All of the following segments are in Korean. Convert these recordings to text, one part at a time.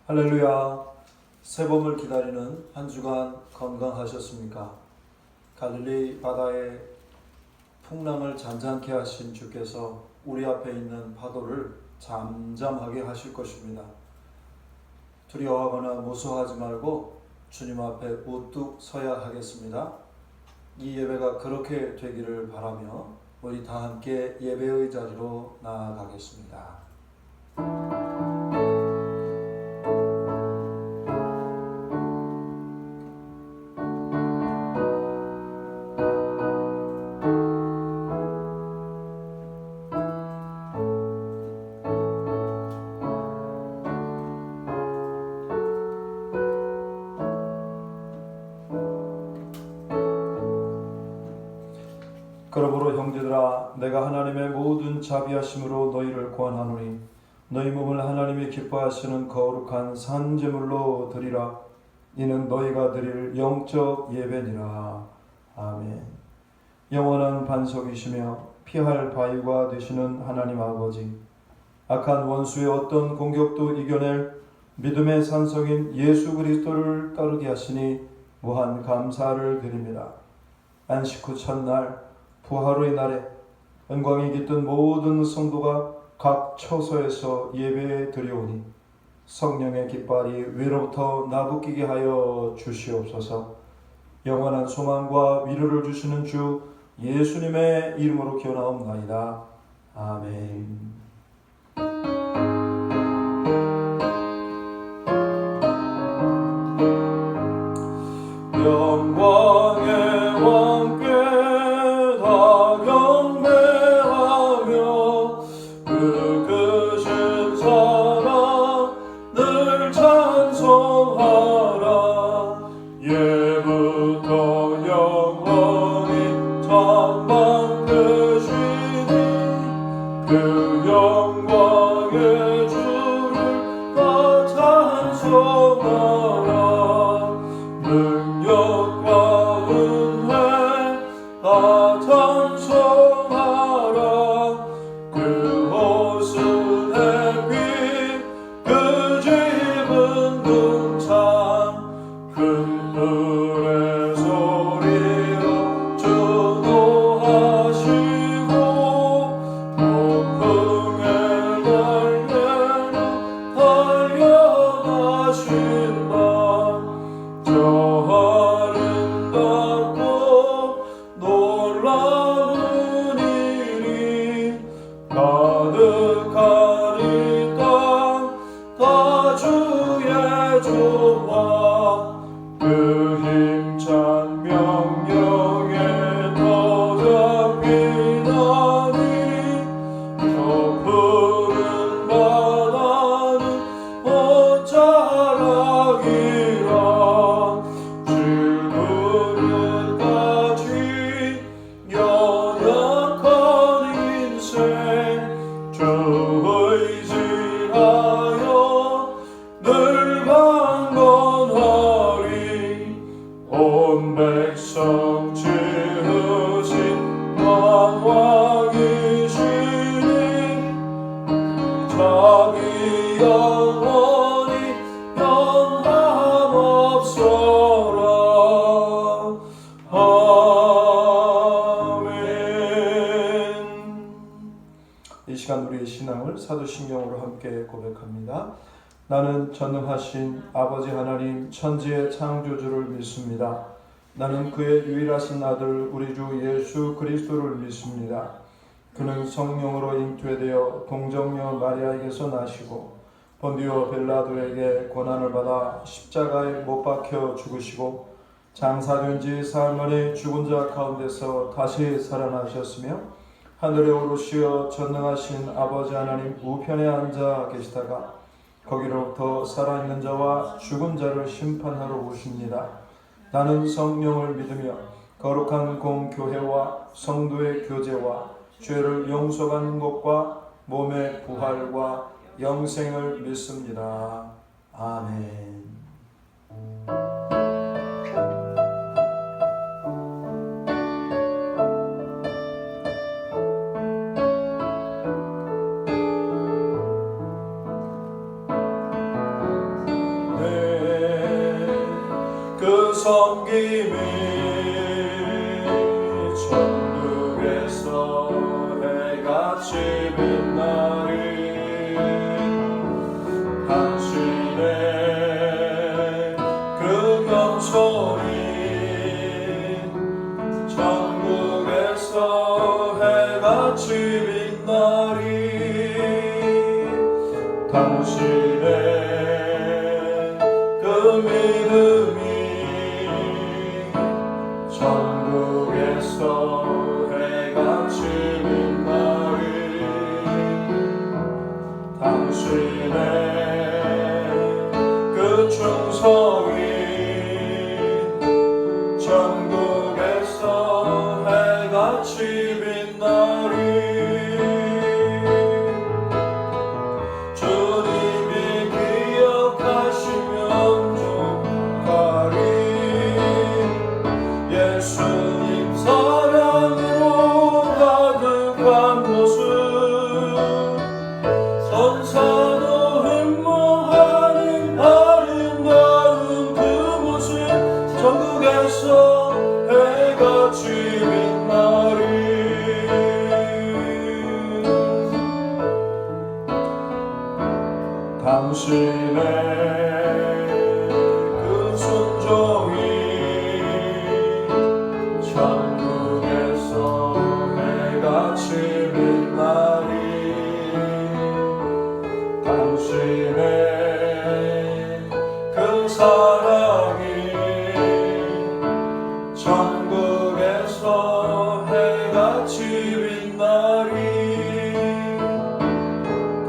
할렐루야. 새봄을 기다리는 한 주간 건강하셨습니까? 갈릴리 바다에 풍랑을 잔잔케 하신 주께서 우리 앞에 있는 파도를 잠잠하게 하실 것입니다. 두려워하거나 무서워하지 말고 주님 앞에 우뚝 서야 하겠습니다. 이 예배가 그렇게 되기를 바라며 우리 다 함께 예배의 자리로 나아가겠습니다. 그러므로 형제들아, 내가 하나님의 모든 자비하심으로 너희를 구원하노니 너희 몸을 하나님이 기뻐하시는 거룩한 산제물로 드리라. 이는 너희가 드릴 영적 예배니라. 아멘. 영원한 반석이시며 피할 바위가 되시는 하나님 아버지, 악한 원수의 어떤 공격도 이겨낼 믿음의 산성인 예수 그리스도를 따르게 하시니 무한 감사를 드립니다. 안식 후 첫날 부활의 날에 영광이 깃든 모든 성도가 각 처소에서 예배에 드려오니 성령의 깃발이 위로부터 나부끼게 하여 주시옵소서. 영원한 소망과 위로를 주시는 주 예수님의 이름으로 기원하옵나이다. 아멘. 영광의 왕께 다 경배하며 그 크신 사랑 늘 찬송하라. 예부터 영원히 찬양되시니 그 영광의 주를 다 찬송하라. 능력과 은혜 다 찬송하라. 그 옷은 햇빛 그 집은 궁창 큰 불의 소리로 주도하시고 폭풍의 날개로 달려가신 저 아름답고 놀라운 일이 가득한 이 땅 다 주의 조화 그 힘찬 명령에 더 잡히다니 저 푸른 바다는 옷자락이라. 연약한 인생 주 의지하여 늘 강건하리. 온 백성 지으신 왕이시니 자기 영원히 변함없소라. 이 시간 우리의 신앙을 사도신경으로 함께 고백합니다. 나는 전능하신 아버지 하나님 천지의 창조주를 믿습니다. 나는 그의 유일하신 아들 우리 주 예수 그리스도를 믿습니다. 그는 성령으로 잉태되어 동정녀 마리아에게서 나시고 본디오 빌라도에게 고난을 받아 십자가에 못 박혀 죽으시고 장사된 지 사흘 만에 죽은 자 가운데서 다시 살아나셨으며 하늘에 오르시어 전능하신 아버지 하나님 우편에 앉아 계시다가 거기로부터 살아있는 자와 죽은 자를 심판하러 오십니다. 나는 성령을 믿으며 거룩한 공교회와 성도의 교제와 죄를 용서받는 것과 몸의 부활과 영생을 믿습니다. 아멘. 섬김이 천국에서 해같이 빛나리. 당신의 그 겸손이 천국에서 해같이 빛나리. 당신의 그 믿음이 천국에서 해같이 빛나리. 당신의 그 충성이 천국에서 해같이 빛나리. 주님이 기억하시면 좋가리. 예수님 사랑으로 가득한 모습, 선사도 흠모하는 아름다운 그 모습, 천국에서 해같이 빛나리. 당신의 그 순종이 천국에서 해같이 빛나리. 당신의 그 사랑이 천국에서 해같이 빛나리.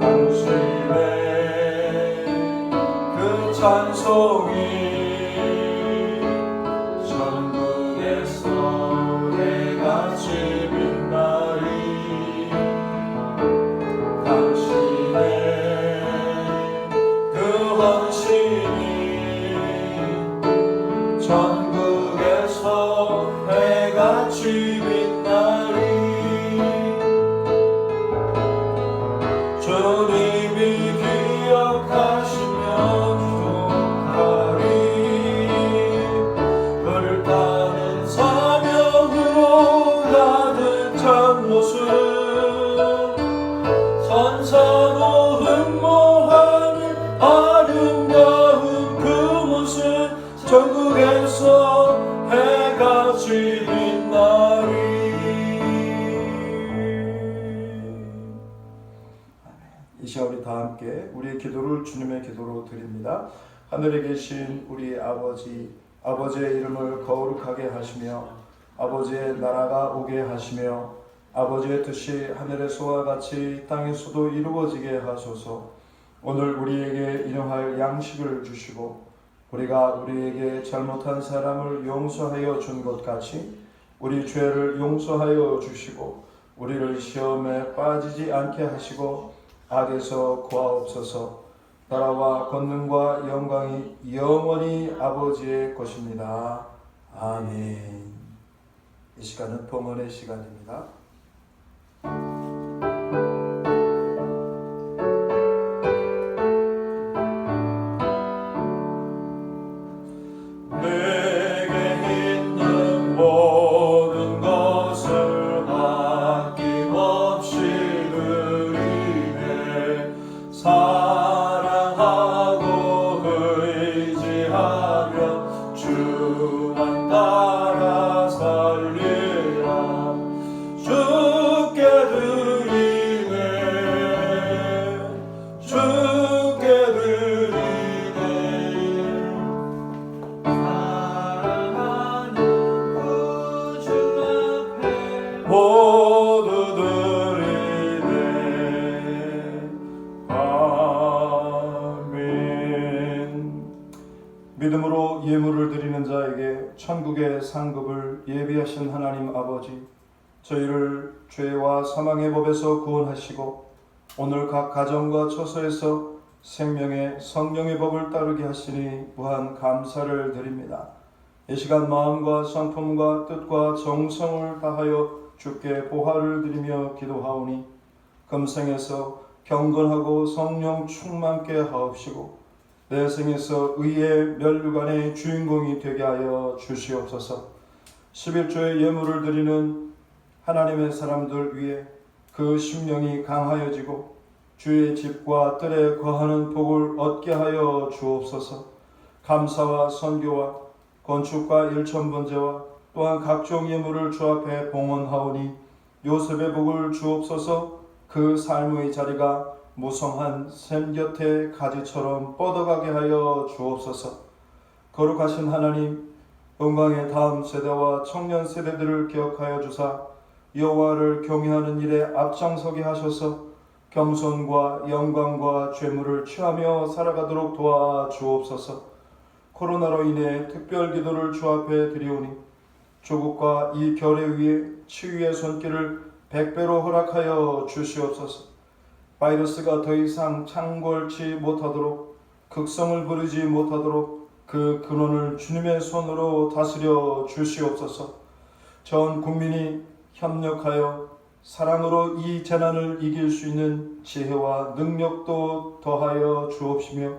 당신의 그 찬송이 천국에서 해같이 빛나리. 당신의 그 헌신이 천국에서 해같이 빛나리. 주님이 기억하시면 좋가리. 그를 따른 사명으로 가득 찬 모습, 선사도 흠모하는 아름다운 그 모습, 천국에서 해같이 빛나리. 이 시간 우리 다 함께 우리의 기도를 주님의 기도로 드립니다. 하늘에 계신 우리 아버지, 아버지의 이름을 거룩하게 하시며 아버지의 나라가 오게 하시며 아버지의 뜻이 하늘에서와 같이 땅에서도 이루어지게 하소서. 오늘 우리에게 일용할 양식을 주시고 우리가 우리에게 잘못한 사람을 용서하여 준 것 같이 우리 죄를 용서하여 주시고 우리를 시험에 빠지지 않게 하시고 악에서 구하옵소서. 나라와 권능과 영광이 영원히 아버지의 것입니다. 아멘. 이 시간은 봉헌의 시간입니다. 믿음으로 예물을 드리는 자에게 천국의 상급을 예비하신 하나님 아버지, 저희를 죄와 사망의 법에서 구원하시고 오늘 각 가정과 처소에서 생명의 성령의 법을 따르게 하시니 무한 감사를 드립니다. 이 시간 마음과 성품과 뜻과 정성을 다하여 주께 보화를 드리며 기도하오니 금생에서 경건하고 성령 충만케 하옵시고 내 생에서 의의 멸류관의 주인공이 되게 하여 주시옵소서. 11조의 예물을 드리는 하나님의 사람들 위에 그 심령이 강하여지고 주의 집과 뜰에 거하는 복을 얻게 하여 주옵소서. 감사와 선교와 건축과 일천번제와 또한 각종 예물을 주 앞에 봉헌하오니 요셉의 복을 주옵소서. 그 삶의 자리가 무성한 샘 곁의 가지처럼 뻗어가게 하여 주옵소서. 거룩하신 하나님, 영광의 다음 세대와 청년 세대들을 기억하여 주사 여호와를 경외하는 일에 앞장서게 하셔서 겸손과 영광과 죄물을 취하며 살아가도록 도와 주옵소서. 코로나로 인해 특별 기도를 주 앞에 드리오니 조국과 이 결의 위에 치유의 손길을 100배로 허락하여 주시옵소서. 바이러스가 더 이상 창궐치 못하도록, 극성을 부리지 못하도록 그 근원을 주님의 손으로 다스려 주시옵소서. 전 국민이 협력하여 사랑으로 이 재난을 이길 수 있는 지혜와 능력도 더하여 주옵시며,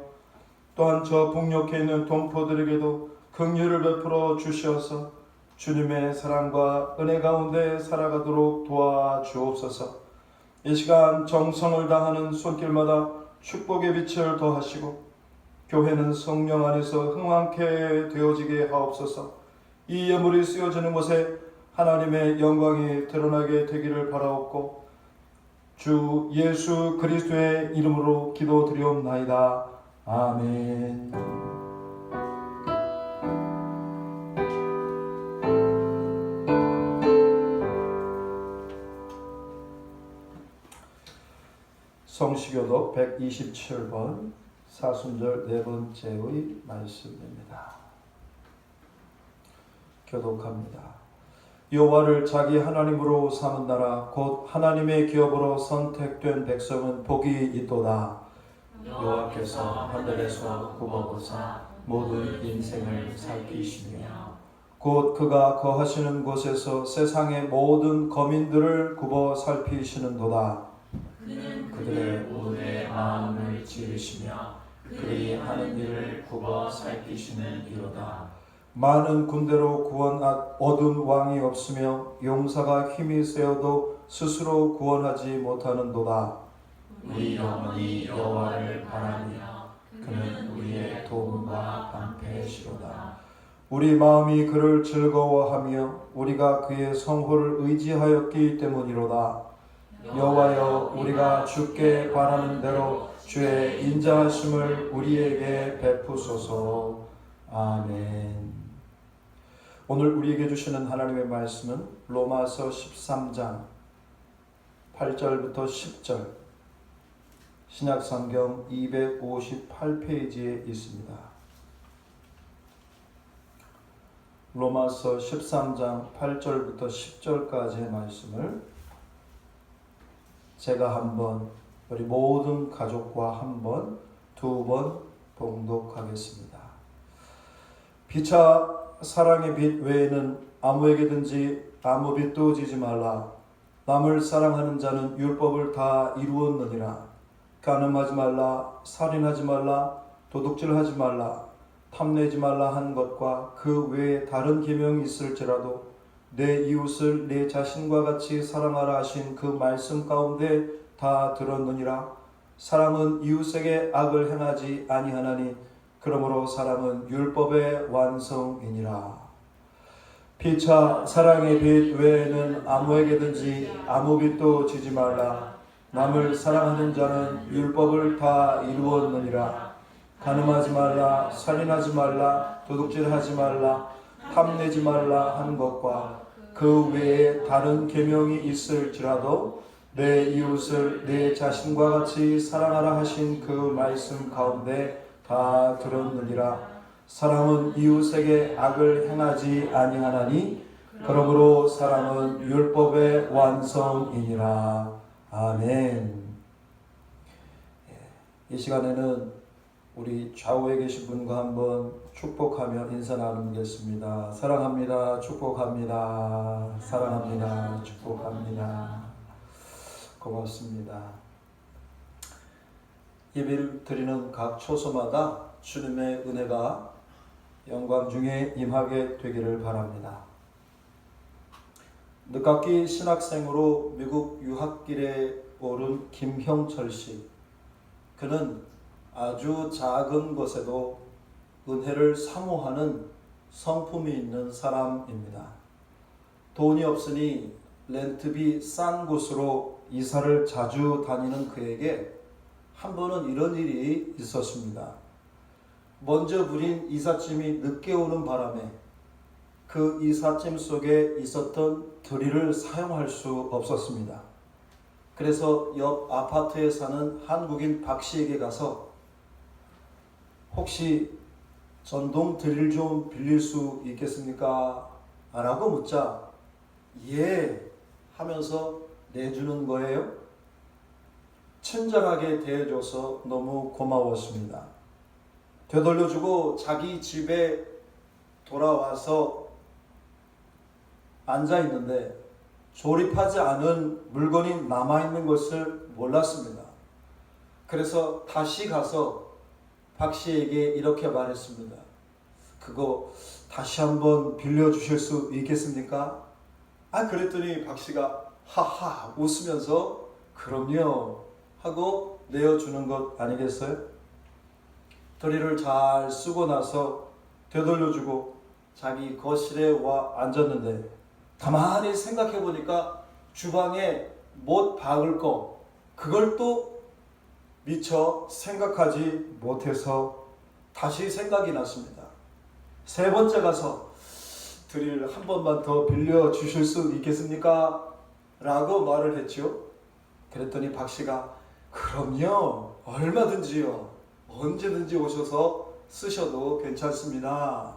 또한 저 북녘에 있는 동포들에게도 긍휼을 베풀어 주시어서 주님의 사랑과 은혜 가운데 살아가도록 도와 주옵소서. 이 시간 정성을 다하는 손길마다 축복의 빛을 더하시고 교회는 성령 안에서 흥왕케 되어지게 하옵소서. 이 예물이 쓰여지는 곳에 하나님의 영광이 드러나게 되기를 바라옵고 주 예수 그리스도의 이름으로 기도드리옵나이다. 아멘. 성시교독 127번 사순절 네 번째의 말씀입니다. 교독합니다. 여호와를 자기 하나님으로 삼은 나라 곧 하나님의 기업으로 선택된 백성은 복이 있도다. 여호와께서 하늘에서 굽어보사 모든 인생을 살피시며 곧 그가 거하시는 곳에서 세상의 모든 거민들을 굽어 살피시는도다. 그는 그들의 온의 마음을 지으시며 그들이 하는 일을 굽어 살피시는 이로다. 많은 군대로 구원 얻은 왕이 없으며 용사가 힘이 세어도 스스로 구원하지 못하는도다. 우리 영혼이 여호와를 바라며 그는 우리의 도움과 방패시로다. 우리 마음이 그를 즐거워하며 우리가 그의 성호를 의지하였기 때문이로다. 여호와여, 우리가 주께 바라는 대로 주의 인자하심을 우리에게 베푸소서. 아멘. 오늘 우리에게 주시는 하나님의 말씀은 로마서 13장 8절부터 10절 신약성경 258페이지에 있습니다. 로마서 13장 8절부터 10절까지의 말씀을 제가 한번 우리 모든 가족과 한번 두 번 봉독하겠습니다. 피차 사랑의 빛 외에는 아무에게든지 아무 빛도 지지 말라. 남을 사랑하는 자는 율법을 다 이루었느니라. 간음하지 말라, 살인하지 말라, 도둑질하지 말라, 탐내지 말라 한 것과 그 외에 다른 계명이 있을지라도 내 이웃을 내 자신과 같이 사랑하라 하신 그 말씀 가운데 다 들었느니라. 사랑은 이웃에게 악을 행하지 아니하나니 그러므로 사랑은 율법의 완성이니라. 피차 사랑의 빛 외에는 아무에게든지 아무 빛도 지지 말라. 남을 사랑하는 자는 율법을 다 이루었느니라. 간음하지 말라, 살인하지 말라, 도둑질하지 말라, 탐내지 말라 한 것과 그 외에 다른 계명이 있을지라도 내 이웃을 내 자신과 같이 사랑하라 하신 그 말씀 가운데 다 들었느니라. 사랑은 이웃에게 악을 행하지 아니하나니 그러므로 사랑은 율법의 완성이니라. 아멘. 이 시간에는 우리 좌우에 계신 분과 한번 축복하며 인사 나누겠습니다. 사랑합니다. 축복합니다. 사랑합니다. 축복합니다. 고맙습니다. 예배를 드리는 각 초소마다 주님의 은혜가 영광 중에 임하게 되기를 바랍니다. 늦깎이 신학생으로 미국 유학길에 오른 김형철 씨. 그는 아주 작은 것에도 은혜를 사모하는 성품이 있는 사람입니다. 돈이 없으니 렌트비 싼 곳으로 이사를 자주 다니는 그에게 한 번은 이런 일이 있었습니다. 먼저 부린 이삿짐이 늦게 오는 바람에 그 이삿짐 속에 있었던 드릴을 사용할 수 없었습니다. 그래서 옆 아파트에 사는 한국인 박 씨에게 가서 혹시 전동 드릴 좀 빌릴 수 있겠습니까? 라고 묻자 예 하면서 내주는 거예요. 친절하게 대해줘서 너무 고마웠습니다. 되돌려주고 자기 집에 돌아와서 앉아있는데 조립하지 않은 물건이 남아있는 것을 몰랐습니다. 그래서 다시 가서 박 씨에게 이렇게 말했습니다. 그거 다시 한번 빌려주실 수 있겠습니까? 그랬더니 박 씨가 하하 웃으면서 그럼요 하고 내어주는 것 아니겠어요? 드릴을 잘 쓰고 나서 되돌려주고 자기 거실에 와 앉았는데 가만히 생각해 보니까 주방에 못 박을 거 그걸 또 미처 생각하지 못해서 다시 생각이 났습니다. 세 번째 가서 드릴 한 번만 더 빌려주실 수 있겠습니까? 라고 말을 했죠. 그랬더니 박 씨가 그럼요 얼마든지요 언제든지 오셔서 쓰셔도 괜찮습니다.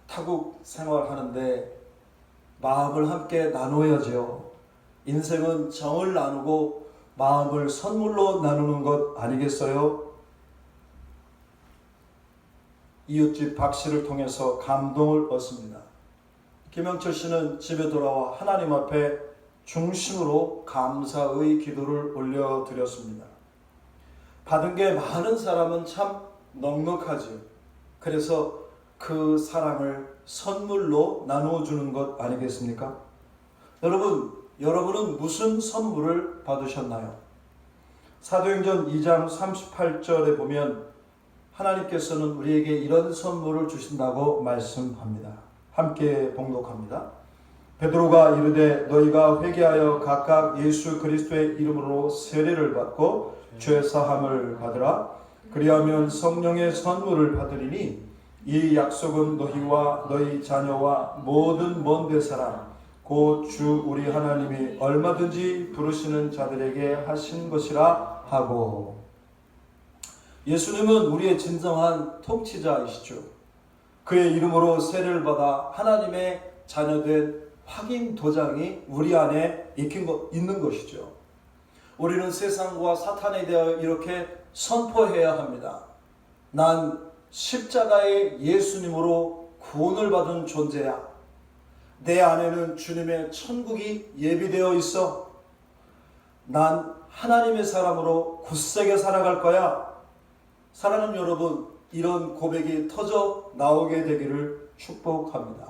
타국 생활하는데 마음을 함께 나눠야죠. 인생은 정을 나누고 마음을 선물로 나누는 것 아니겠어요? 이웃집 박 씨를 통해서 감동을 얻습니다. 김영철 씨는 집에 돌아와 하나님 앞에 중심으로 감사의 기도를 올려드렸습니다. 받은 게 많은 사람은 참 넉넉하죠. 그래서 그 사랑을 선물로 나누어주는 것 아니겠습니까? 여러분은 무슨 선물을 받으셨나요? 사도행전 2장 38절에 보면 하나님께서는 우리에게 이런 선물을 주신다고 말씀합니다. 함께 봉독합니다. 베드로가 이르되 너희가 회개하여 각각 예수 그리스도의 이름으로 세례를 받고 죄 사함을 받으라. 그리하면 성령의 선물을 받으리니 이 약속은 너희와 너희 자녀와 모든 먼데 사람 곧 주 우리 하나님이 얼마든지 부르시는 자들에게 하신 것이라 하고. 예수님은 우리의 진정한 통치자이시죠. 그의 이름으로 세례를 받아 하나님의 자녀된 확인 도장이 우리 안에 있는 것이죠. 우리는 세상과 사탄에 대하여 이렇게 선포해야 합니다. 난 십자가의 예수님으로 구원을 받은 존재야. 내 안에는 주님의 천국이 예비되어 있어. 난 하나님의 사람으로 굳세게 살아갈 거야. 사랑하는 여러분, 이런 고백이 터져 나오게 되기를 축복합니다.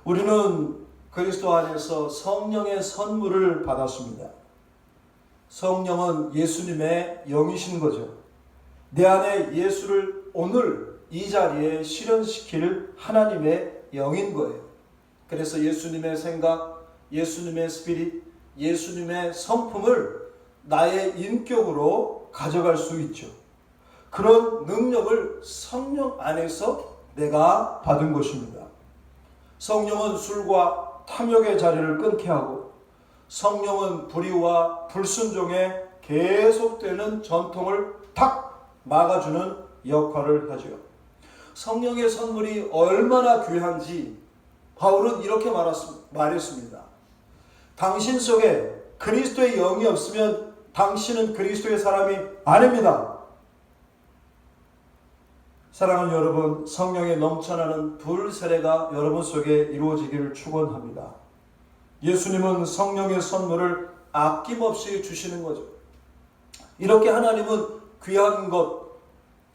우리는 그리스도 안에서 성령의 선물을 받았습니다. 성령은 예수님의 영이신 거죠. 내 안에 예수를 오늘 이 자리에 실현시킬 하나님의 영인 거예요. 그래서 예수님의 생각, 예수님의 스피릿, 예수님의 성품을 나의 인격으로 가져갈 수 있죠. 그런 능력을 성령 안에서 내가 받은 것입니다. 성령은 술과 탐욕의 자리를 끊게 하고 성령은 불의와 불순종의 계속되는 전통을 탁 막아주는 역할을 하죠. 성령의 선물이 얼마나 귀한지 바울은 이렇게 말했습니다. 당신 속에 그리스도의 영이 없으면 당신은 그리스도의 사람이 아닙니다. 사랑하는 여러분, 성령의 넘쳐나는 불세례가 여러분 속에 이루어지기를 축원합니다. 예수님은 성령의 선물을 아낌없이 주시는 거죠. 이렇게 하나님은 귀한 것,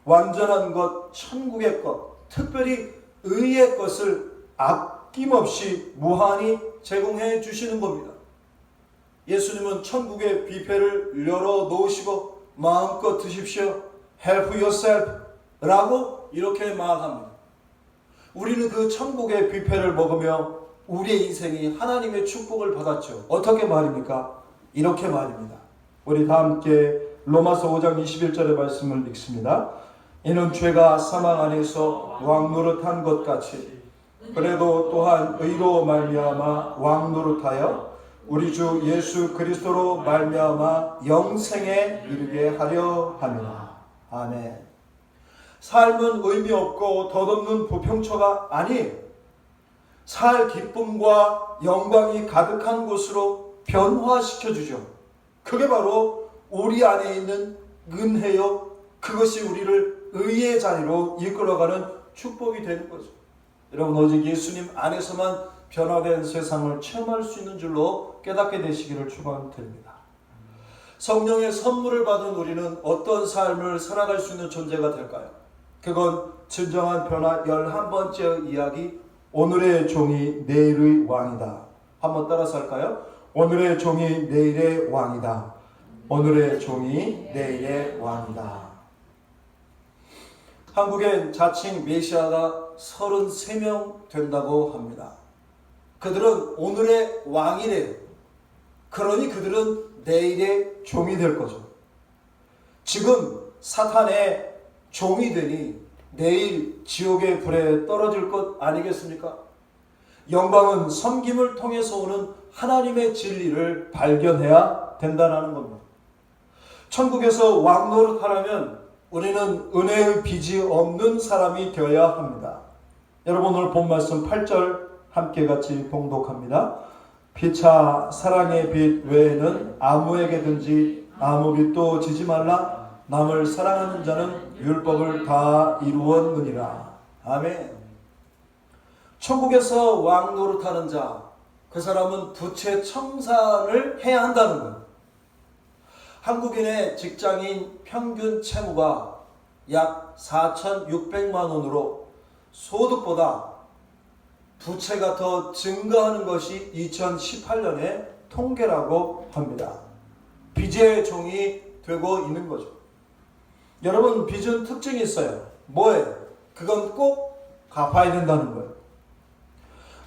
완전한 것, 천국의 것, 특별히 의의 것을 아낌없이 무한히 제공해 주시는 겁니다. 예수님은 천국의 뷔페를 열어놓으시고 마음껏 드십시오. Help yourself 라고 이렇게 말합니다. 우리는 그 천국의 뷔페를 먹으며 우리의 인생이 하나님의 축복을 받았죠. 어떻게 말입니까? 이렇게 말입니다. 우리 다 함께 로마서 5장 21절의 말씀을 읽습니다. 이는 죄가 사망 안에서 왕노릇한 것 같이 그래도 또한 의로 말미암아 왕노릇하여 우리 주 예수 그리스도로 말미암아 영생에 이르게 하려 함이라. 아멘. 삶은 의미 없고 덧없는 부평초가 아니에요. 살 기쁨과 영광이 가득한 곳으로 변화시켜 주죠. 그게 바로 우리 안에 있는 은혜요. 그것이 우리를 의의 자리로 이끌어가는 축복이 되는 거죠. 여러분, 오직 예수님 안에서만 변화된 세상을 체험할 수 있는 줄로 깨닫게 되시기를 축원드립니다. 성령의 선물을 받은 우리는 어떤 삶을 살아갈 수 있는 존재가 될까요? 그건 진정한 변화 11번째 이야기, 오늘의 종이 내일의 왕이다. 한번 따라서 할까요? 오늘의 종이 내일의 왕이다. 오늘의 종이 내일의 왕이다. 한국엔 자칭 메시아가 33명 된다고 합니다. 그들은 오늘의 왕이래요. 그러니 그들은 내일의 종이 될 거죠. 지금 사탄의 종이 되니 내일 지옥의 불에 떨어질 것 아니겠습니까? 영광은 섬김을 통해서 오는 하나님의 진리를 발견해야 된다는 겁니다. 천국에서 왕노릇하려면 우리는 은혜의 빚이 없는 사람이 되어야 합니다. 여러분, 오늘 본 말씀 8절 함께 같이 봉독합니다. 피차 사랑의 빚 외에는 아무에게든지 아무 빚도 지지 말라. 남을 사랑하는 자는 율법을 다 이루었느니라. 아멘. 천국에서 왕 노릇하는 자, 그 사람은 부채 청산을 해야 한다는 거예요. 한국인의 직장인 평균 채무가 약 4,600만 원으로 소득보다 부채가 더 증가하는 것이 2018년의 통계라고 합니다. 빚의 종이 되고 있는 거죠. 여러분, 빚은 특징이 있어요. 뭐예요? 그건 꼭 갚아야 된다는 거예요.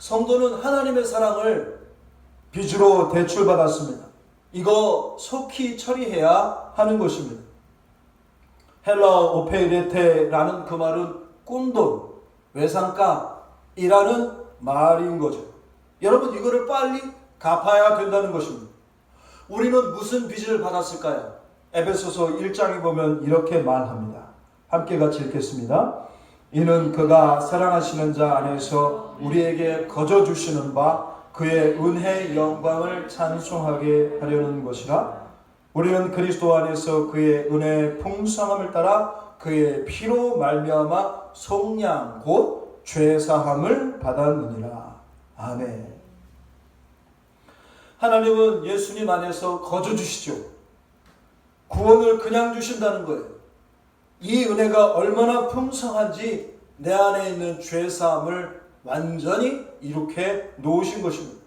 성도는 하나님의 사랑을 빚으로 대출받았습니다. 이거 속히 처리해야 하는 것입니다. 헬라어 오페이레테라는 그 말은 꾼돈, 외상값이라는 말인 거죠. 여러분, 이거를 빨리 갚아야 된다는 것입니다. 우리는 무슨 빚을 받았을까요? 에베소서 1장에 보면 이렇게 말합니다. 함께 같이 읽겠습니다. 이는 그가 사랑하시는 자 안에서 우리에게 거저 주시는 바 그의 은혜의 영광을 찬송하게 하려는 것이라. 우리는 그리스도 안에서 그의 은혜의 풍성함을 따라 그의 피로 말미암아 속량 곧 죄사함을 받았느니라. 아멘. 하나님은 예수님 안에서 거저 주시죠. 구원을 그냥 주신다는 거예요. 이 은혜가 얼마나 풍성한지 내 안에 있는 죄사함을 완전히 이렇게 놓으신 것입니다.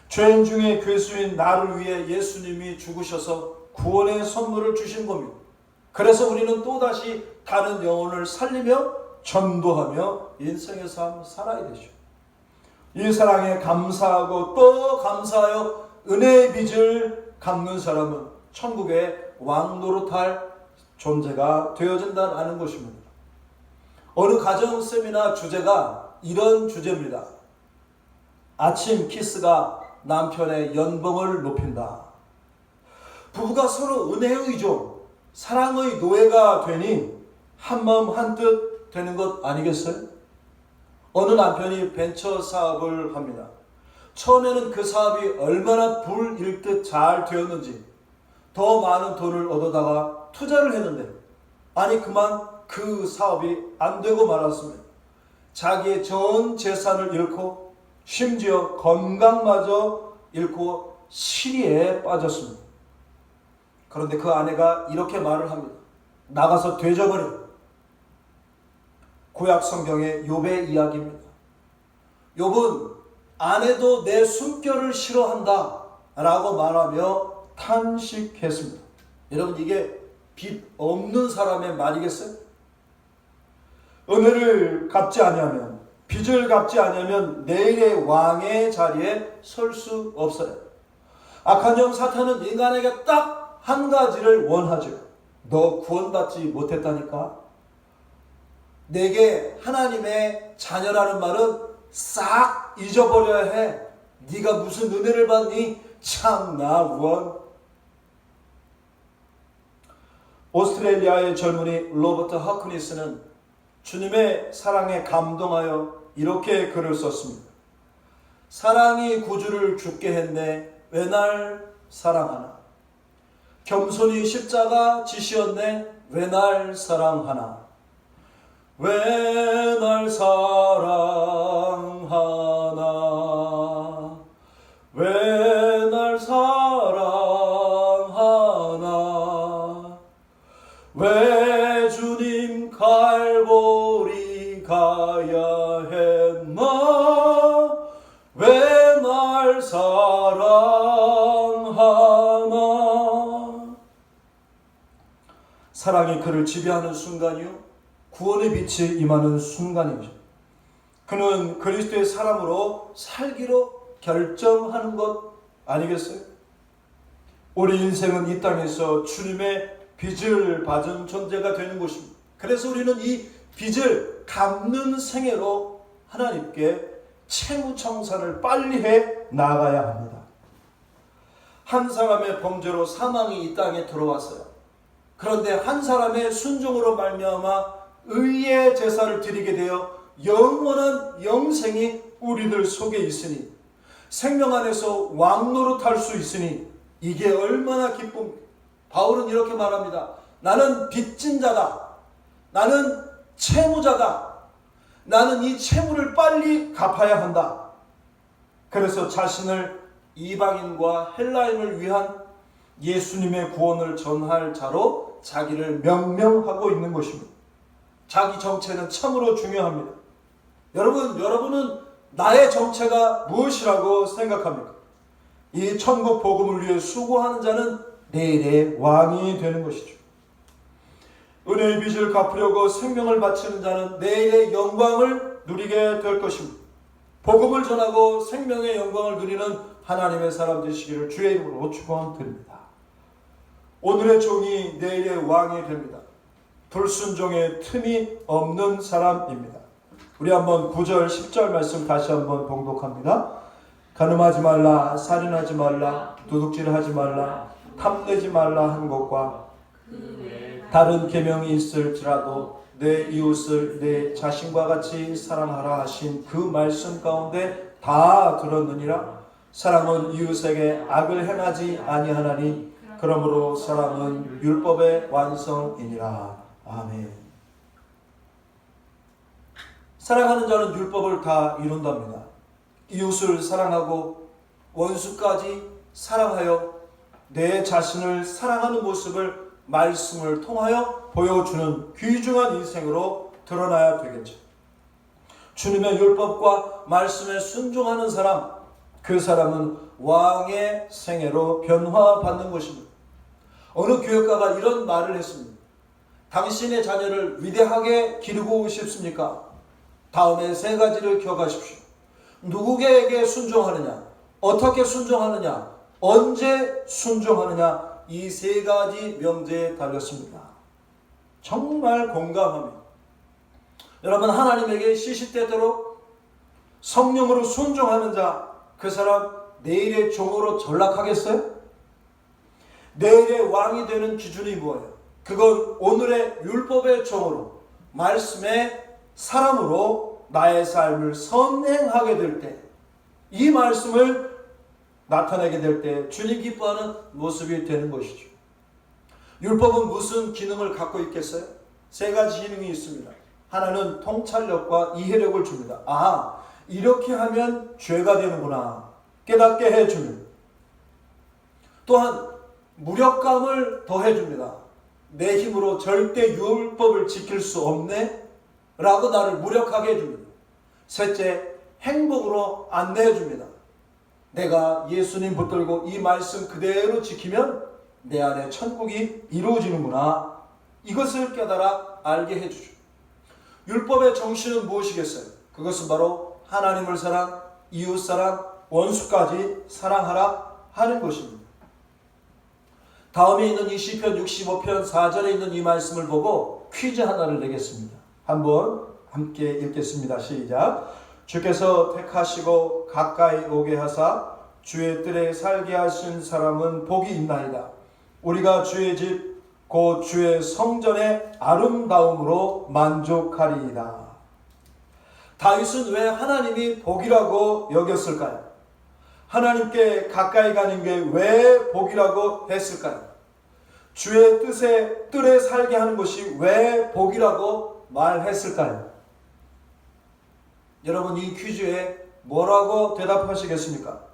죄인 중에 괴수인 나를 위해 예수님이 죽으셔서 구원의 선물을 주신 겁니다. 그래서 우리는 또다시 다른 영혼을 살리며 전도하며 인생의 삶을 살아야 되죠. 이 사랑에 감사하고 또 감사하여 은혜의 빚을 갚는 사람은 천국의 왕 노릇할 존재가 되어진다는 것입니다. 어느 가정 세미나 주제가 이런 주제입니다. 아침 키스가 남편의 연봉을 높인다. 부부가 서로 은혜의 종, 사랑의 노예가 되니 한마음 한뜻 되는 것 아니겠어요? 어느 남편이 벤처 사업을 합니다. 처음에는 그 사업이 얼마나 불일듯 잘 되었는지 더 많은 돈을 얻어다가 투자를 했는데 아니 그만 그 사업이 안 되고 말았습니다. 자기의 전 재산을 잃고 심지어 건강마저 잃고 시리에 빠졌습니다. 그런데 그 아내가 이렇게 말을 합니다. 나가서 되져버려. 구약 성경의 욥의 이야기입니다. 욥은 아내도 내 숨결을 싫어한다 라고 말하며 탄식했습니다. 여러분, 이게 빚 없는 사람의 말이겠어요? 은혜를 갚지 아니하면, 빚을 갚지 아니하면 내일의 왕의 자리에 설 수 없어요. 악한 영 사탄은 인간에게 딱 한 가지를 원하죠. 너 구원받지 못했다니까? 내게 하나님의 자녀라는 말은 싹 잊어버려야 해. 네가 무슨 은혜를 받니? 참나 원. 오스트레일리아의 젊은이 로버트 허크니스는 주님의 사랑에 감동하여 이렇게 글을 썼습니다. 사랑이 구주를 죽게 했네. 왜 날 사랑하나? 겸손히 십자가 지시었네. 왜 날 사랑하나? 왜 날 사랑하나? 왜 날 사랑하나? 왜 주님 갈보리 가야 했나? 왜 날 사랑하나? 사랑이 그를 지배하는 순간이요, 구원의 빛이 임하는 순간이죠. 그는 그리스도의 사람으로 살기로 결정하는 것 아니겠어요? 우리 인생은 이 땅에서 주님의 빚을 받은 존재가 되는 것입니다. 그래서 우리는 이 빚을 갚는 생애로 하나님께 채무청산을 빨리 해 나가야 합니다. 한 사람의 범죄로 사망이 이 땅에 들어왔어요. 그런데 한 사람의 순종으로 말미암아 의의 제사를 드리게 되어 영원한 영생이 우리들 속에 있으니, 생명 안에서 왕노릇할 수 있으니 이게 얼마나 기쁨. 바울은 이렇게 말합니다. 나는 빚진 자다. 나는 채무자다. 나는 이 채무를 빨리 갚아야 한다. 그래서 자신을 이방인과 헬라인을 위한 예수님의 구원을 전할 자로 자기를 명명하고 있는 것입니다. 자기 정체는 참으로 중요합니다. 여러분은 나의 정체가 무엇이라고 생각합니까? 이 천국 복음을 위해 수고하는 자는 내일의 왕이 되는 것이죠. 은혜의 빚을 갚으려고 생명을 바치는 자는 내일의 영광을 누리게 될 것입니다. 복음을 전하고 생명의 영광을 누리는 하나님의 사람 되시기를 주의 이름으로 축원드립니다. 오늘의 종이 내일의 왕이 됩니다. 불순종의 틈이 없는 사람입니다. 우리 한번 9절 10절 말씀 다시 한번 봉독합니다. 간음하지 말라, 살인하지 말라, 도둑질하지 말라, 탐내지 말라 한 것과 다른 계명이 있을지라도 내 이웃을 내 자신과 같이 사랑하라 하신 그 말씀 가운데 다 들었느니라. 사랑은 이웃에게 악을 행하지 아니하나니 그러므로 사랑은 율법의 완성이니라. 아멘. 사랑하는 자는 율법을 다 이룬답니다. 이웃을 사랑하고 원수까지 사랑하여 내 자신을 사랑하는 모습을 말씀을 통하여 보여주는 귀중한 인생으로 드러나야 되겠죠. 주님의 율법과 말씀에 순종하는 사람, 그 사람은 왕의 생애로 변화받는 것입니다. 어느 교육가가 이런 말을 했습니다. 당신의 자녀를 위대하게 기르고 싶습니까? 다음에 세 가지를 기억하십시오. 누구에게 순종하느냐, 어떻게 순종하느냐, 언제 순종하느냐, 이 세 가지 명제에 달렸습니다. 정말 공감합니다. 여러분, 하나님에게 시시때때로 성령으로 순종하는 자, 그 사람 내일의 종으로 전락하겠어요? 내일의 왕이 되는 기준이 뭐예요? 그건 오늘의 율법의 종으로, 말씀의 사람으로 나의 삶을 선행하게 될 때, 이 말씀을 나타내게 될 때 주님 기뻐하는 모습이 되는 것이죠. 율법은 무슨 기능을 갖고 있겠어요? 세 가지 기능이 있습니다. 하나는 통찰력과 이해력을 줍니다. 아, 이렇게 하면 죄가 되는구나 깨닫게 해줍니다. 또한 무력감을 더해줍니다. 내 힘으로 절대 율법을 지킬 수 없네. 라고 나를 무력하게 해줍니다. 셋째, 행복으로 안내해 줍니다. 내가 예수님 붙들고 이 말씀 그대로 지키면 내 안에 천국이 이루어지는구나. 이것을 깨달아 알게 해주죠. 율법의 정신은 무엇이겠어요? 그것은 바로 하나님을 사랑, 이웃사랑, 원수까지 사랑하라 하는 것입니다. 다음에 있는 이 시편 65편 4절에 있는 이 말씀을 보고 퀴즈 하나를 내겠습니다. 한번 함께 읽겠습니다. 시작. 주께서 택하시고 가까이 오게 하사 주의 뜰에 살게 하신 사람은 복이 있나이다. 우리가 주의 집 곧 주의 성전의 아름다움으로 만족하리이다. 다윗은 왜 하나님이 복이라고 여겼을까요? 하나님께 가까이 가는 게 왜 복이라고 했을까요? 주의 뜰에 살게 하는 것이 왜 복이라고 말했을까요? 여러분, 이 퀴즈에 뭐라고 대답하시겠습니까?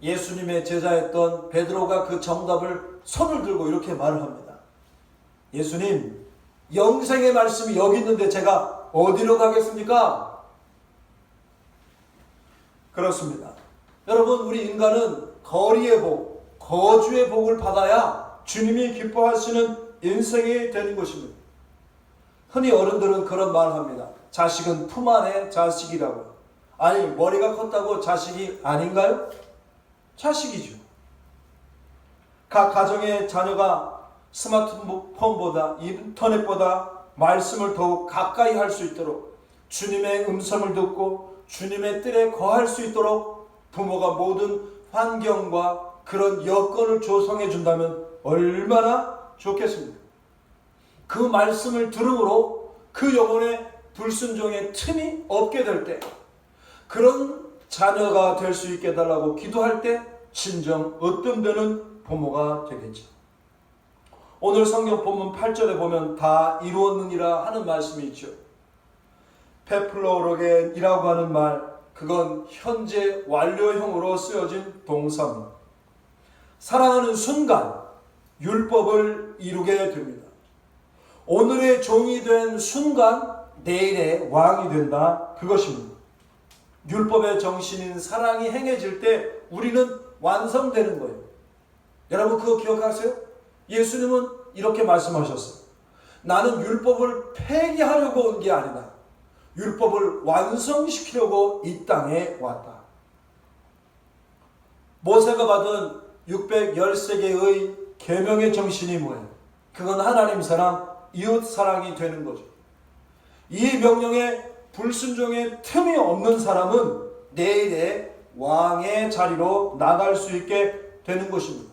예수님의 제자였던 베드로가 그 정답을 손을 들고 이렇게 말을 합니다. 예수님, 영생의 말씀이 여기 있는데 제가 어디로 가겠습니까? 그렇습니다. 여러분, 우리 인간은 거리의 복, 거주의 복을 받아야 주님이 기뻐하시는 인생이 되는 것입니다. 흔히 어른들은 그런 말을 합니다. 자식은 품 안의 자식이라고. 아니, 머리가 컸다고 자식이 아닌가요? 자식이죠. 각 가정의 자녀가 스마트폰보다 인터넷보다 말씀을 더욱 가까이 할 수 있도록 주님의 음성을 듣고 주님의 뜰에 거할 수 있도록 부모가 모든 환경과 그런 여건을 조성해 준다면 얼마나 좋겠습니까? 그 말씀을 들음으로 그 영혼의 불순종의 틈이 없게 될 때, 그런 자녀가 될 수 있게 해달라고 기도할 때 진정 으뜸되는 부모가 되겠죠. 오늘 성경 본문 8절에 보면 다 이루었느니라 하는 말씀이 있죠. 페플로로겐이라고 하는 말, 그건 현재 완료형으로 쓰여진 동사입니다. 사랑하는 순간 율법을 이루게 됩니다. 오늘의 종이 된 순간 내일의 왕이 된다, 그것입니다. 율법의 정신인 사랑이 행해질 때 우리는 완성되는 거예요. 여러분, 그거 기억하세요? 예수님은 이렇게 말씀하셨어요. 나는 율법을 폐기하려고 온 게 아니다. 율법을 완성시키려고 이 땅에 왔다. 모세가 받은 613개의 계명의 정신이 뭐예요? 그건 하나님 사랑, 이웃 사랑이 되는 거죠. 이 명령에 불순종의 틈이 없는 사람은 내일의 왕의 자리로 나갈 수 있게 되는 것입니다.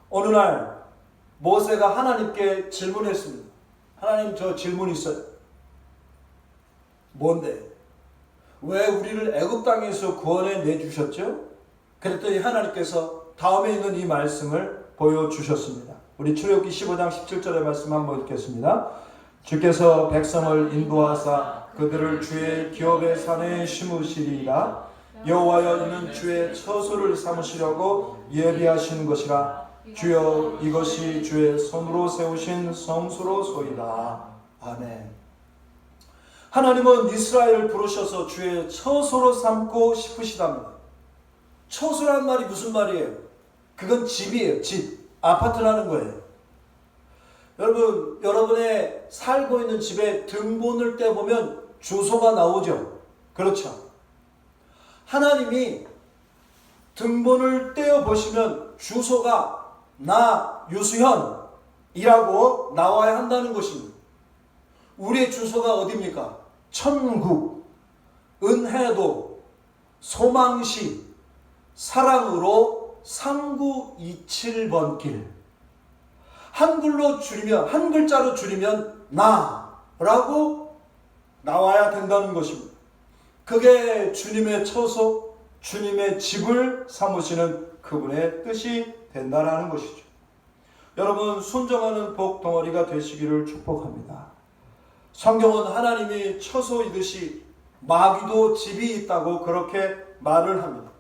어느 날 모세가 하나님께 질문했습니다. 하나님, 저 질문 있어요. 뭔데? 왜 우리를 애굽 땅에서 구원해 내주셨죠? 그랬더니 하나님께서 다음에 있는 이 말씀을 보여주셨습니다. 우리 출애굽기 15장 17절의 말씀 한번 읽겠습니다. 주께서 백성을 인도하사 그들을 주의 기업의 산에 심으시리이다. 여호와여, 이는 주의 처소를 삼으시려고 예비하신 것이라. 주여, 이것이 주의 손으로 세우신 성소로소이다. 아멘. 하나님은 이스라엘을 부르셔서 주의 처소로 삼고 싶으시답니다. 처소란 말이 무슨 말이에요? 그건 집이에요. 집, 아파트라는 거예요. 여러분, 여러분의 살고 있는 집에 등본을 떼보면 주소가 나오죠. 그렇죠. 하나님이 등본을 떼어보시면 주소가 나 유수현이라고 나와야 한다는 것입니다. 우리의 주소가 어디입니까? 천국, 은혜도, 소망시, 사랑으로 3927번 길. 한글로 줄이면, 한 글자로 줄이면 나라고 나와야 된다는 것입니다. 그게 주님의 처소, 주님의 집을 삼으시는 그분의 뜻이 된다는 것이죠. 여러분, 순종하는 복 덩어리가 되시기를 축복합니다. 성경은 하나님이 처소이듯이 마귀도 집이 있다고 그렇게 말을 합니다.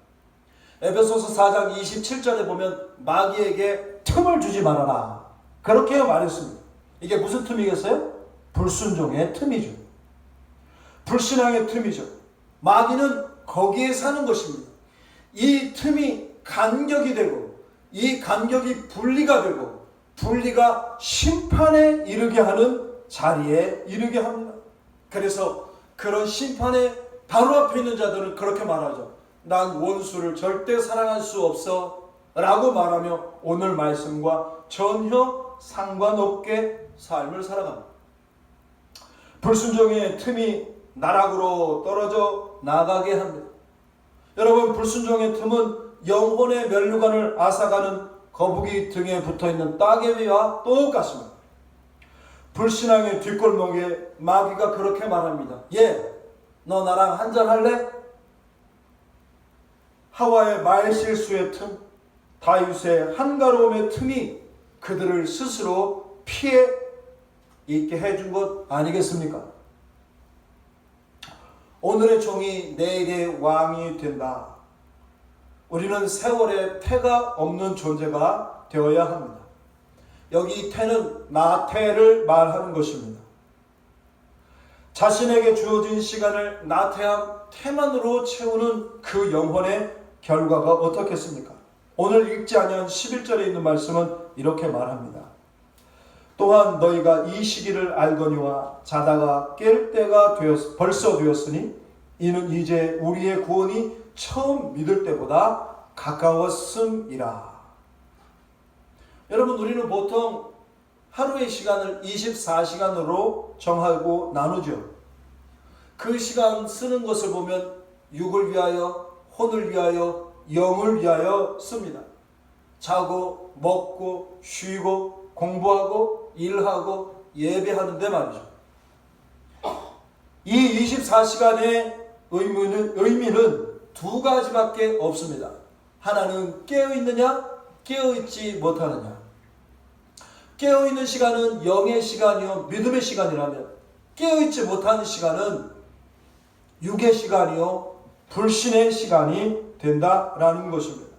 에베소서 4장 27절에 보면 마귀에게 틈을 주지 말아라, 그렇게 말했습니다. 이게 무슨 틈이겠어요? 불순종의 틈이죠. 불신앙의 틈이죠. 마귀는 거기에 사는 것입니다. 이 틈이 간격이 되고 이 간격이 분리가 되고 분리가 심판에 이르게 하는 자리에 이르게 합니다. 그래서 그런 심판에 바로 앞에 있는 자들은 그렇게 말하죠. 난 원수를 절대 사랑할 수 없어 라고 말하며 오늘 말씀과 전혀 상관없게 삶을 살아갑니다. 불순종의 틈이 나락으로 떨어져 나가게 합니다. 여러분, 불순종의 틈은 영혼의 면류관을 앗아가는 거북이 등에 붙어있는 따개비와 똑같습니다. 불신앙의 뒷골목에 마귀가 그렇게 말합니다. 너 나랑 한잔 할래? 하와의 말실수의 틈, 다윗의 한가로움의 틈이 그들을 스스로 피해 있게 해준 것 아니겠습니까? 오늘의 종이 내일의 왕이 된다. 우리는 세월의 태가 없는 존재가 되어야 합니다. 여기 태는 나태를 말하는 것입니다. 자신에게 주어진 시간을 나태한 태만으로 채우는 그 영혼의 결과가 어떻겠습니까? 오늘 읽지 아니한 11절에 있는 말씀은 이렇게 말합니다. 또한 너희가 이 시기를 알거니와 자다가 깰 때가 벌써 되었으니 이는 이제 우리의 구원이 처음 믿을 때보다 가까웠음이라. 여러분, 우리는 보통 하루의 시간을 24시간으로 정하고 나누죠. 그 시간 쓰는 것을 보면 육을 위하여, 혼을 위하여, 영을 위하여 씁니다. 자고, 먹고, 쉬고, 공부하고, 일하고, 예배하는데 말이죠. 이 24시간의 의미는 두 가지밖에 없습니다. 하나는 깨어있느냐, 깨어있지 못하느냐. 깨어있는 시간은 영의 시간이요 믿음의 시간이라면 깨어있지 못하는 시간은 육의 시간이요 불신의 시간이 된다라는 것입니다.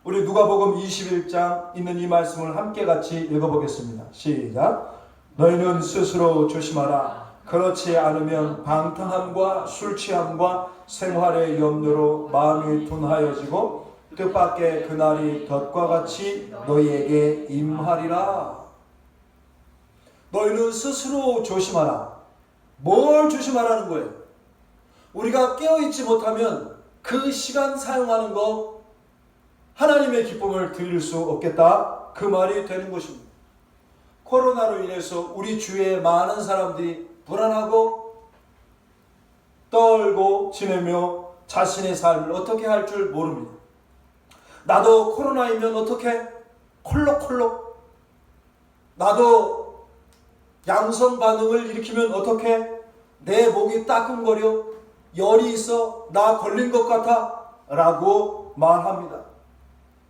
우리 누가복음 21장 있는 이 말씀을 함께 같이 읽어보겠습니다. 시작. 너희는 스스로 조심하라. 그렇지 않으면 방탕함과 술 취함과 생활의 염려로 마음이 둔하여지고 뜻밖의 그날이 덫과 같이 너희에게 임하리라. 너희는 스스로 조심하라. 뭘 조심하라는 거예요? 우리가 깨어있지 못하면 그 시간 사용하는 거 하나님의 기쁨을 드릴 수 없겠다, 그 말이 되는 것입니다. 코로나로 인해서 우리 주위에 많은 사람들이 불안하고 떨고 지내며 자신의 삶을 어떻게 할 줄 모릅니다. 나도 코로나이면 어떻게? 콜록콜록. 나도 양성 반응을 일으키면 어떻게? 내 목이 따끔거려. 열이 있어. 나 걸린 것 같아. 라고 말합니다.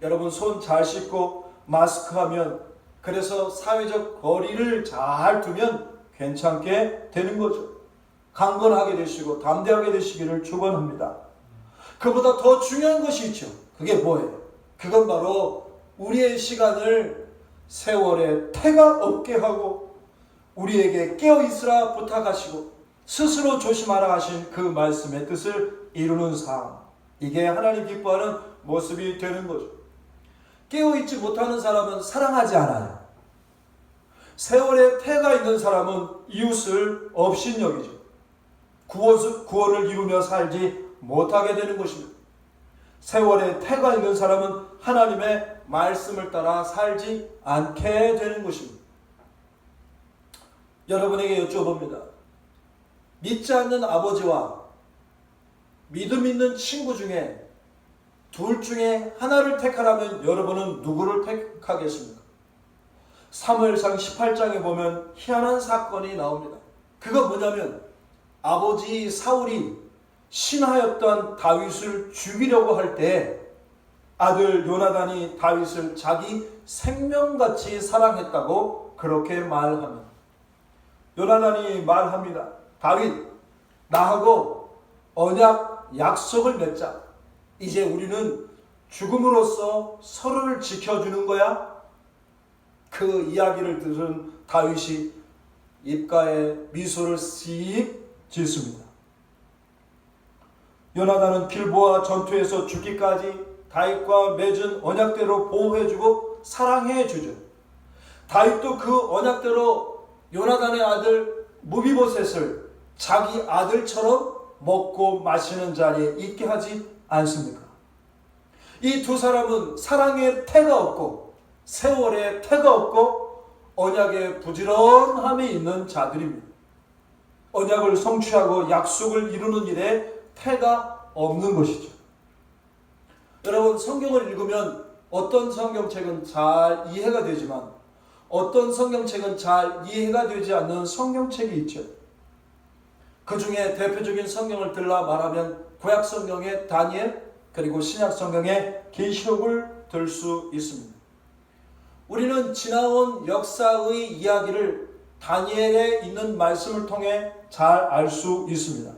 여러분, 손 잘 씻고 마스크 하면, 그래서 사회적 거리를 잘 두면 괜찮게 되는 거죠. 강건하게 되시고 담대하게 되시기를 축원합니다. 그보다 더 중요한 것이 있죠. 그게 뭐예요? 그건 바로 우리의 시간을 세월의 태가 없게 하고 우리에게 깨어있으라 부탁하시고 스스로 조심하라 하신 그 말씀의 뜻을 이루는 삶. 이게 하나님 기뻐하는 모습이 되는 거죠. 깨어있지 못하는 사람은 사랑하지 않아요. 세월의 태가 있는 사람은 이웃을 업신여기죠. 구원을 이루며 살지 못하게 되는 것입니다. 세월의 태가 있는 사람은 하나님의 말씀을 따라 살지 않게 되는 것입니다. 여러분에게 여쭤봅니다. 믿지 않는 아버지와 믿음 있는 친구 중에 둘 중에 하나를 택하라면 여러분은 누구를 택하겠습니까? 사무엘상 18장에 보면 희한한 사건이 나옵니다. 그거 뭐냐면 아버지 사울이 신하였던 다윗을 죽이려고 할 때 아들 요나단이 다윗을 자기 생명같이 사랑했다고 그렇게 말합니다. 요나단이 말합니다. 다윗, 나하고 언약 약속을 맺자. 이제 우리는 죽음으로써 서로를 지켜주는 거야. 그 이야기를 들은 다윗이 입가에 미소를 씩 짓습니다. 요나단은 길보아 전투에서 죽기까지 다윗과 맺은 언약대로 보호해주고 사랑해주죠. 다윗도 그 언약대로 요나단의 아들 무비보셋을 자기 아들처럼 먹고 마시는 자리에 있게 하지 않습니까? 이 두 사람은 사랑의 태가 없고 세월의 태가 없고 언약의 부지런함이 있는 자들입니다. 언약을 성취하고 약속을 이루는 일에 태가 없는 것이죠. 여러분, 성경을 읽으면 어떤 성경책은 잘 이해가 되지만 어떤 성경책은 잘 이해가 되지 않는 성경책이 있죠. 그 중에 대표적인 성경을 들라 말하면 구약 성경의 다니엘, 그리고 신약 성경의 계시록을 들 수 있습니다. 우리는 지나온 역사의 이야기를 다니엘에 있는 말씀을 통해 잘 알 수 있습니다.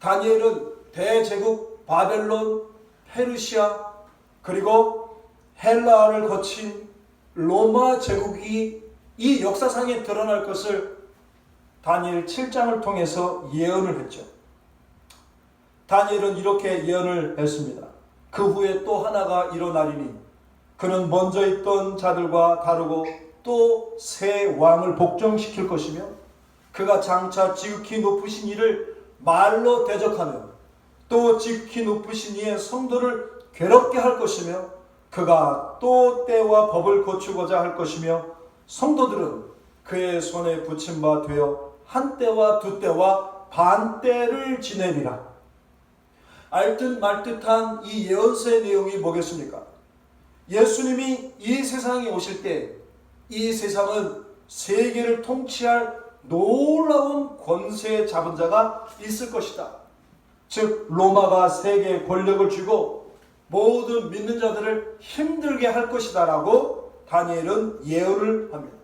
다니엘은 대제국 바벨론, 페르시아, 그리고 헬라를 거친 로마 제국이 이 역사상에 드러날 것을 다니엘 7장을 통해서 예언을 했죠. 다니엘은 이렇게 예언을 했습니다. 그 후에 또 하나가 일어나리니 그는 먼저 있던 자들과 다르고 또 새 왕을 복종시킬 것이며 그가 장차 지극히 높으신 이를 말로 대적하며 또 지극히 높으신 이의 성도를 괴롭게 할 것이며 그가 또 때와 법을 고치고자 할 것이며 성도들은 그의 손에 붙임 바 되어 한 때와 두 때와 반 때를 지내리라. 알듯 말듯한 이 예언서의 내용이 뭐겠습니까? 예수님이 이 세상에 오실 때 이 세상은 세계를 통치할 놀라운 권세 잡은 자가 있을 것이다. 즉 로마가 세계에 권력을 쥐고 모든 믿는 자들을 힘들게 할 것이다 라고 다니엘은 예언을 합니다.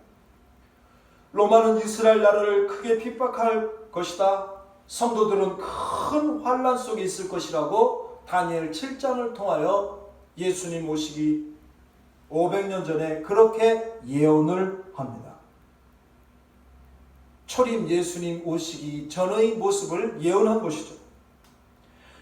로마는 이스라엘 나라를 크게 핍박할 것이다. 성도들은 큰 환난 속에 있을 것이라고 다니엘 7장을 통하여 예수님 오시기 500년 전에 그렇게 예언을 합니다. 초림 예수님 오시기 전의 모습을 예언한 것이죠.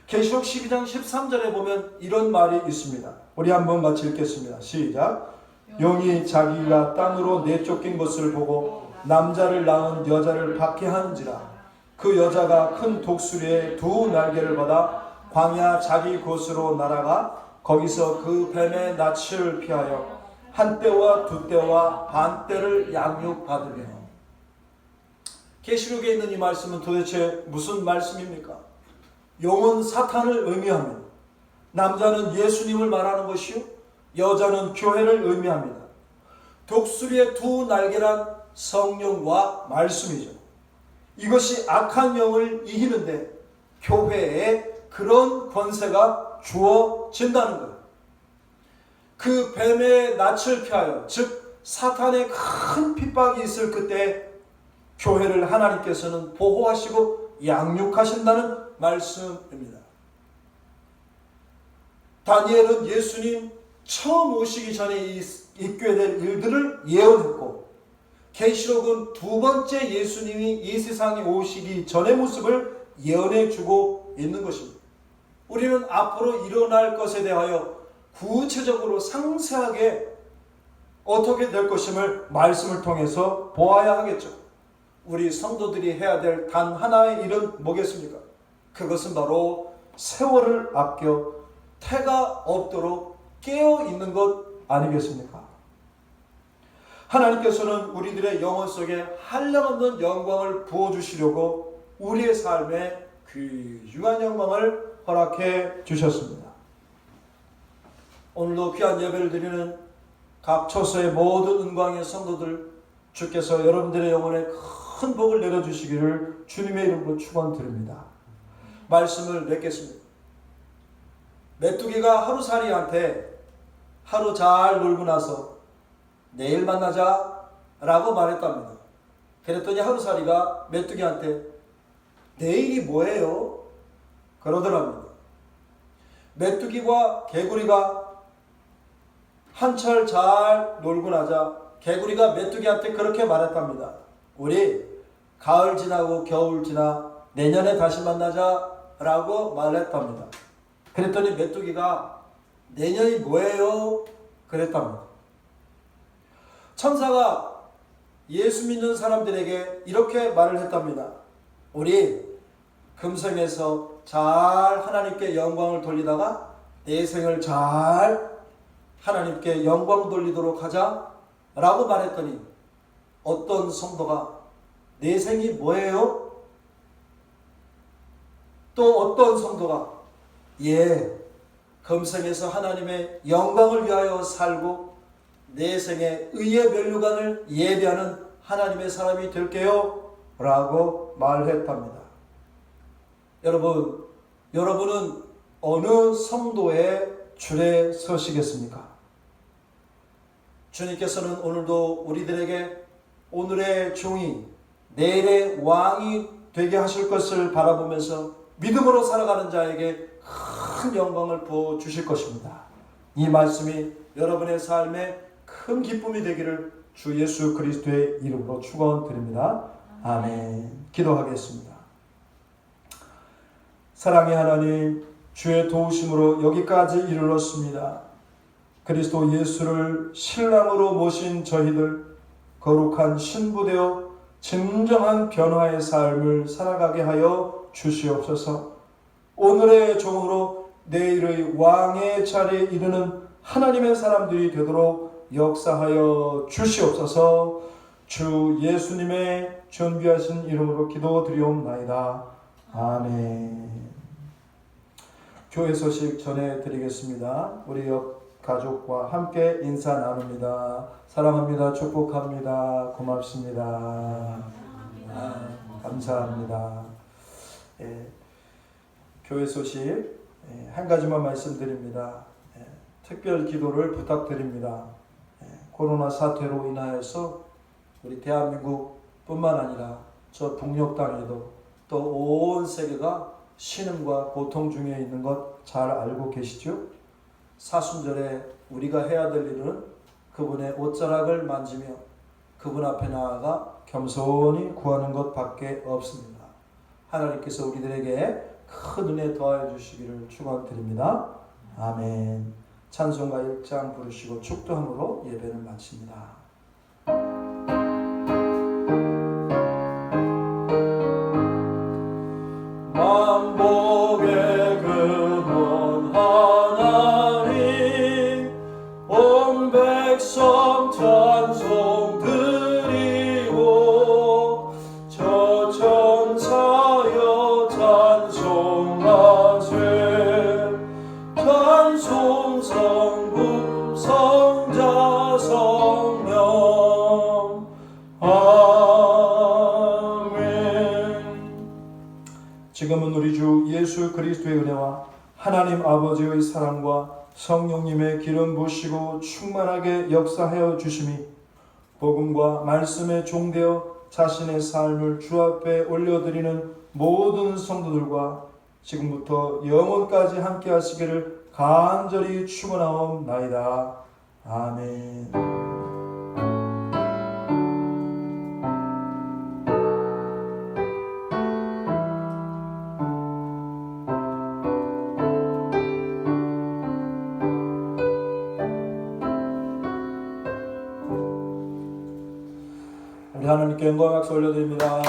계시록 12장 13절에 보면 이런 말이 있습니다. 우리 한번 같이 읽겠습니다. 시작. 용이 자기가 땅으로 내쫓긴 것을 보고 남자를 낳은 여자를 박해하는지라. 그 여자가 큰 독수리의 두 날개를 받아 광야 자기 곳으로 날아가 거기서 그 뱀의 낯을 피하여 한 때와 두 때와 반 때를 양육받으며. 계시록에 있는 이 말씀은 도대체 무슨 말씀입니까? 용은 사탄을 의미하며 남자는 예수님을 말하는 것이요 여자는 교회를 의미합니다. 독수리의 두 날개란 성령과 말씀이죠. 이것이 악한 영을 이기는데 교회에 그런 권세가 주어진다는 거예요. 그 뱀의 낯을 피하여, 즉 사탄의 큰 핍박이 있을 그때 교회를 하나님께서는 보호하시고 양육하신다는 말씀입니다. 다니엘은 예수님 처음 오시기 전에 있게 될 일들을 예언했고, 계시록은 두 번째 예수님이 이 세상에 오시기 전의 모습을 예언해 주고 있는 것입니다. 우리는 앞으로 일어날 것에 대하여 구체적으로 상세하게 어떻게 될 것임을 말씀을 통해서 보아야 하겠죠. 우리 성도들이 해야 될 단 하나의 일은 뭐겠습니까? 그것은 바로 세월을 아껴 태가 없도록 깨어 있는 것 아니겠습니까? 하나님께서는 우리들의 영혼 속에 한량없는 영광을 부어주시려고 우리의 삶에 귀중한 영광을 허락해 주셨습니다. 오늘도 귀한 예배를 드리는 각 처소의 모든 은광의 성도들, 주께서 여러분들의 영혼에 큰 복을 내려주시기를 주님의 이름으로 축원드립니다. 말씀을 맺겠습니다. 메뚜기가 하루살이한테 하루 잘 놀고 나서 내일 만나자 라고 말했답니다. 그랬더니 하루살이가 메뚜기한테 내일이 뭐예요? 그러더랍니다. 메뚜기와 개구리가 한철 잘 놀고 나자 개구리가 메뚜기한테 그렇게 말했답니다. 우리 가을 지나고 겨울 지나 내년에 다시 만나자라고 말했답니다. 그랬더니 메뚜기가 내년이 뭐예요? 그랬답니다. 천사가 예수 믿는 사람들에게 이렇게 말을 했답니다. 우리 금생에서 잘 하나님께 영광을 돌리다가 내생을 잘 하나님께 영광 돌리도록 하자라고 말했더니 어떤 성도가 내생이 뭐예요? 또 어떤 성도가 금생에서 하나님의 영광을 위하여 살고 내생에 의의 면류관을 예비하는 하나님의 사람이 될게요 라고 말했답니다. 여러분은 어느 성도의 줄에 서시겠습니까? 주님께서는 오늘도 우리들에게 오늘의 종이 내일의 왕이 되게 하실 것을 바라보면서 믿음으로 살아가는 자에게 큰 영광을 부어주실 것입니다. 이 말씀이 여러분의 삶에 큰 기쁨이 되기를 주 예수 그리스도의 이름으로 축원드립니다. 아멘. 기도하겠습니다. 사랑의 하나님, 주의 도우심으로 여기까지 이르렀습니다. 그리스도 예수를 신랑으로 모신 저희들 거룩한 신부되어 진정한 변화의 삶을 살아가게 하여 주시옵소서. 오늘의 종으로 내일의 왕의 자리에 이르는 하나님의 사람들이 되도록 역사하여 주시옵소서. 주 예수님의 존귀하신 이름으로 기도드리옵나이다. 아멘. 교회 소식 전해드리겠습니다. 우리 옆 가족과 함께 인사 나눕니다. 사랑합니다. 축복합니다. 고맙습니다. 감사합니다. 교회 소식 한 가지만 말씀드립니다. 특별 기도를 부탁드립니다. 코로나 사태로 인하여서 우리 대한민국 뿐만 아니라 저 북녘 땅에도 또 온 세계가 신음과 고통 중에 있는 것 잘 알고 계시죠? 사순절에 우리가 해야 될 일은 그분의 옷자락을 만지며 그분 앞에 나아가 겸손히 구하는 것밖에 없습니다. 하나님께서 우리들에게 큰 은혜 더하여 주시기를 축원드립니다. 아멘. 찬송가 1장 부르시고 축도함으로 예배를 마칩니다. 만복의 근원 하나님 온 백성 찬송 드리고 저 천사여 찬송하세 찬송 성부 성자 성령 지금은 우리 주 예수 그리스도의 은혜와 하나님 아버지의 사랑과 성령님의 기름 부으시고 충만하게 역사하여 주심이 복음과 말씀에 종되어 자신의 삶을 주 앞에 올려드리는 모든 성도들과 지금부터 영원까지 함께 하시기를 간절히 축원하옵나이다. 아멘. 하나님께 영광 박수 올려드립니다.